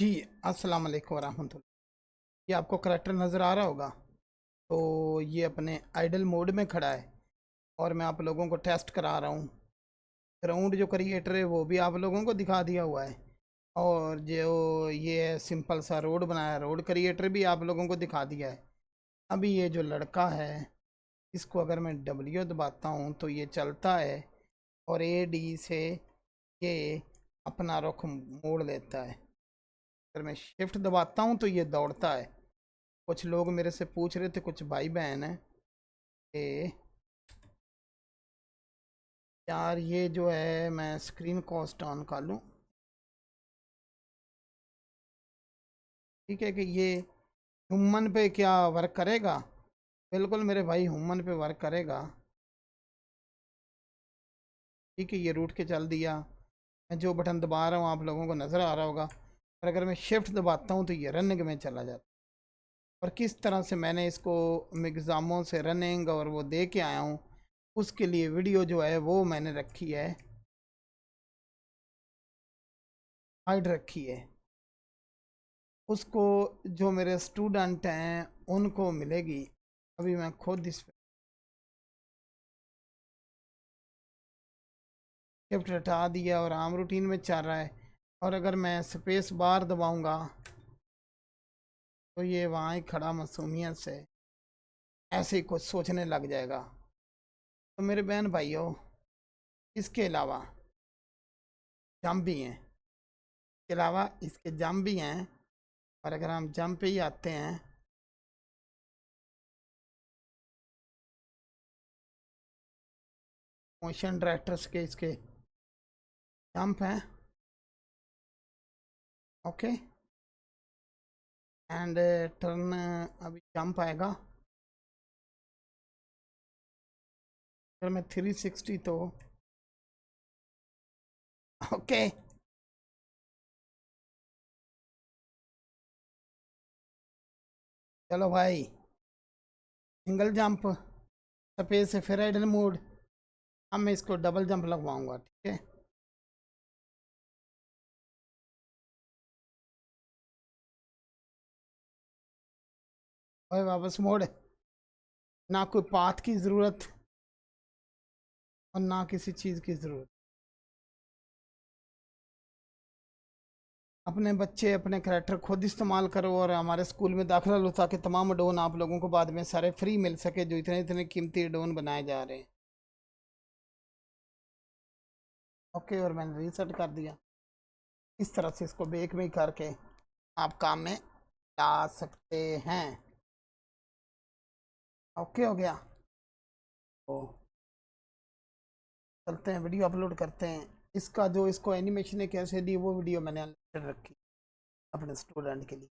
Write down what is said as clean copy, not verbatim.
जी, अस्सलाम वालेकुम वरहमतुल्लाह। ये आपको करैक्टर नज़र आ रहा होगा। तो ये अपने आइडल मोड में खड़ा है और मैं आप लोगों को टेस्ट करा रहा हूँ। ग्राउंड जो क्रिएटर है वो भी आप लोगों को दिखा दिया हुआ है, और जो ये सिंपल सा रोड बनाया रोड क्रिएटर भी आप लोगों को दिखा दिया है। अभी ये जो लड़का है, इसको अगर मैं डब्ल्यू दबाता हूँ तो ये चलता है, और ए डी से ये अपना रुख मोड़ लेता है। अगर मैं शिफ्ट दबाता हूँ तो ये दौड़ता है। कुछ लोग मेरे से पूछ रहे थे, कुछ भाई बहन हैं कि यार ये जो है मैं स्क्रीन कॉस्ट ऑन कर लूँ, ठीक है, कि ये ह्यूमन पे क्या वर्क करेगा। बिल्कुल मेरे भाई, ह्यूमन पे वर्क करेगा। ठीक है, ये रूट के चल दिया। मैं जो बटन दबा रहा हूँ आप लोगों को नज़र आ रहा होगा, और अगर मैं शिफ्ट दबाता हूँ तो ये रनिंग में चला जाता है। और किस तरह से मैंने इसको एग्ज़ामों से रनिंग और वो दे के आया हूँ, उसके लिए वीडियो जो है वो मैंने रखी है, हाइड रखी है। उसको जो मेरे स्टूडेंट हैं उनको मिलेगी। अभी मैं खुद इस शिफ्ट हटा दिया और आम रूटीन में चल रहा है। और अगर मैं स्पेस बार दबाऊंगा तो ये वहाँ ही खड़ा मासूमियत से ऐसे ही कुछ सोचने लग जाएगा। तो मेरे बहन भाइयों, इसके अलावा जंप भी हैं, इसके अलावा इसके जंप भी हैं। और अगर हम जंप पे ही आते हैं, मोशन डायरेक्टर्स के इसके जंप हैं। ओके, एंड टर्न, अभी जंप आएगा। अगर मैं 360 तो ओके। चलो भाई, सिंगल जंप, स्पेस से फिर आइडल मोड। अब मैं इसको डबल जंप लगवाऊंगा, ठीक है। और वापस मोड, ना कोई पाथ की ज़रूरत और ना किसी चीज़ की ज़रूरत। अपने बच्चे अपने करैक्टर खुद इस्तेमाल करो और हमारे स्कूल में दाखिला लो, ताकि तमाम एडोन आप लोगों को बाद में सारे फ्री मिल सके, जो इतने इतने कीमती एडोन बनाए जा रहे हैं। ओके, और मैंने रीसेट कर दिया। इस तरह से इसको बेक में ही करके आप काम में ला सकते हैं। ओके हो गया। तो चलते हैं, वीडियो अपलोड करते हैं। इसका जो इसको एनिमेशन कैसे दी वो वीडियो मैंने अनलिमिटेड रखी अपने स्टूडेंट के लिए।